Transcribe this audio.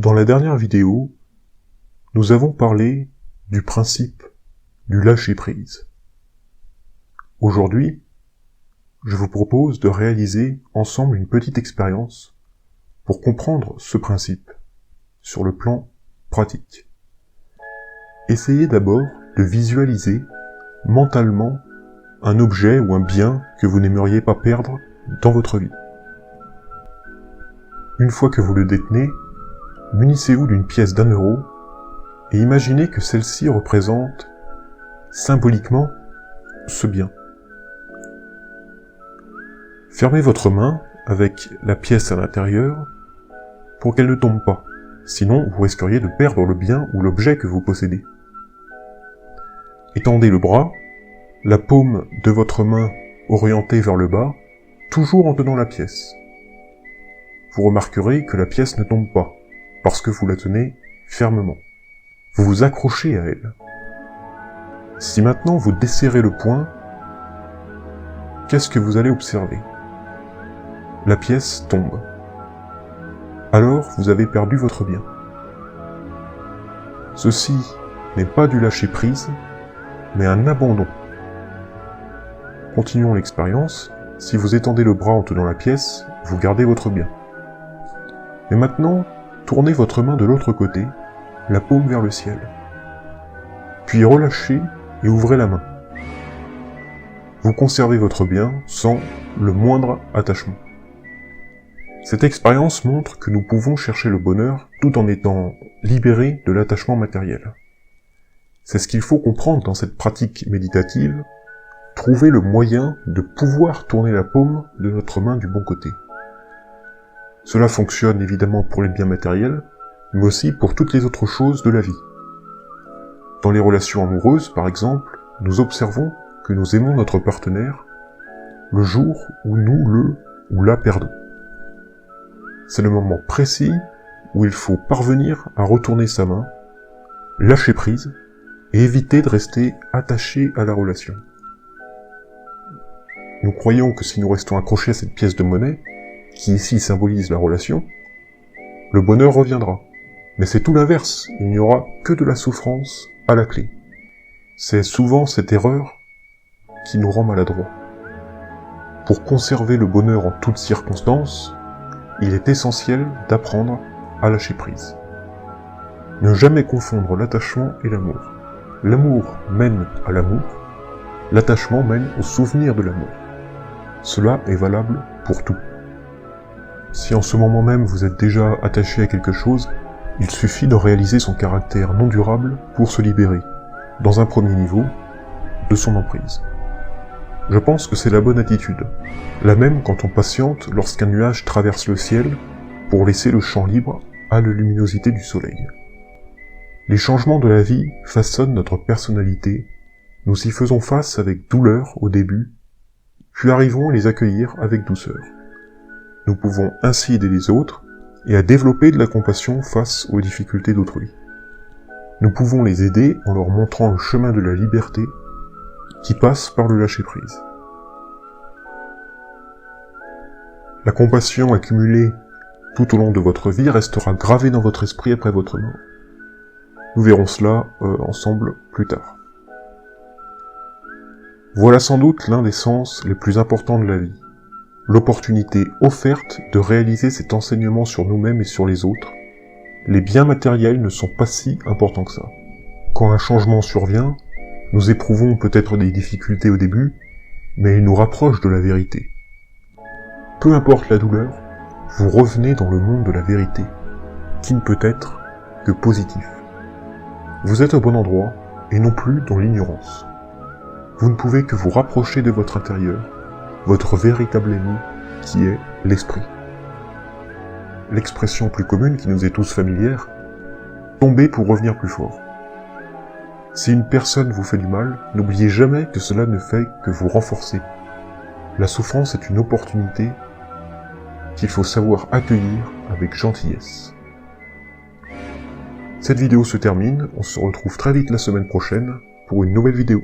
Dans la dernière vidéo, nous avons parlé du principe du lâcher-prise. Aujourd'hui, je vous propose de réaliser ensemble une petite expérience pour comprendre ce principe sur le plan pratique. Essayez d'abord de visualiser mentalement un objet ou un bien que vous n'aimeriez pas perdre dans votre vie. Une fois que vous le détenez, munissez-vous d'une pièce d'1 € et imaginez que celle-ci représente symboliquement ce bien. Fermez votre main avec la pièce à l'intérieur pour qu'elle ne tombe pas, sinon vous risqueriez de perdre le bien ou l'objet que vous possédez. Étendez le bras, la paume de votre main orientée vers le bas, toujours en tenant la pièce. Vous remarquerez que la pièce ne tombe pas, parce que vous la tenez fermement. Vous vous accrochez à elle. Si maintenant vous desserrez le poing, qu'est-ce que vous allez observer? La pièce tombe. Alors vous avez perdu votre bien. Ceci n'est pas du lâcher-prise, mais un abandon. Continuons l'expérience. Si vous étendez le bras en tenant la pièce, vous gardez votre bien. Mais maintenant, tournez votre main de l'autre côté, la paume vers le ciel. Puis relâchez et ouvrez la main. Vous conservez votre bien sans le moindre attachement. Cette expérience montre que nous pouvons chercher le bonheur tout en étant libérés de l'attachement matériel. C'est ce qu'il faut comprendre dans cette pratique méditative, trouver le moyen de pouvoir tourner la paume de notre main du bon côté. Cela fonctionne évidemment pour les biens matériels, mais aussi pour toutes les autres choses de la vie. Dans les relations amoureuses, par exemple, nous observons que nous aimons notre partenaire le jour où nous le ou la perdons. C'est le moment précis où il faut parvenir à retourner sa main, lâcher prise, et éviter de rester attaché à la relation. Nous croyons que si nous restons accrochés à cette pièce de monnaie, qui ici symbolise la relation, le bonheur reviendra. Mais c'est tout l'inverse, il n'y aura que de la souffrance à la clé. C'est souvent cette erreur qui nous rend maladroits. Pour conserver le bonheur en toutes circonstances, il est essentiel d'apprendre à lâcher prise. Ne jamais confondre l'attachement et l'amour. L'amour mène à l'amour, l'attachement mène au souvenir de l'amour. Cela est valable pour tout. Si en ce moment même vous êtes déjà attaché à quelque chose, il suffit de réaliser son caractère non durable pour se libérer, dans un premier niveau, de son emprise. Je pense que c'est la bonne attitude, la même quand on patiente lorsqu'un nuage traverse le ciel pour laisser le champ libre à la luminosité du soleil. Les changements de la vie façonnent notre personnalité, nous y faisons face avec douleur au début, puis arrivons à les accueillir avec douceur. Nous pouvons ainsi aider les autres et à développer de la compassion face aux difficultés d'autrui. Nous pouvons les aider en leur montrant le chemin de la liberté qui passe par le lâcher-prise. La compassion accumulée tout au long de votre vie restera gravée dans votre esprit après votre mort. Nous verrons cela ensemble plus tard. Voilà sans doute l'un des sens les plus importants de la vie. L'opportunité offerte de réaliser cet enseignement sur nous-mêmes et sur les autres. Les biens matériels ne sont pas si importants que ça. Quand un changement survient, nous éprouvons peut-être des difficultés au début, mais ils nous rapprochent de la vérité. Peu importe la douleur, vous revenez dans le monde de la vérité, qui ne peut être que positif. Vous êtes au bon endroit, et non plus dans l'ignorance. Vous ne pouvez que vous rapprocher de votre intérieur, votre véritable ennemi, qui est l'esprit. L'expression plus commune qui nous est tous familière, tomber pour revenir plus fort. Si une personne vous fait du mal, n'oubliez jamais que cela ne fait que vous renforcer. La souffrance est une opportunité qu'il faut savoir accueillir avec gentillesse. Cette vidéo se termine, on se retrouve très vite la semaine prochaine pour une nouvelle vidéo.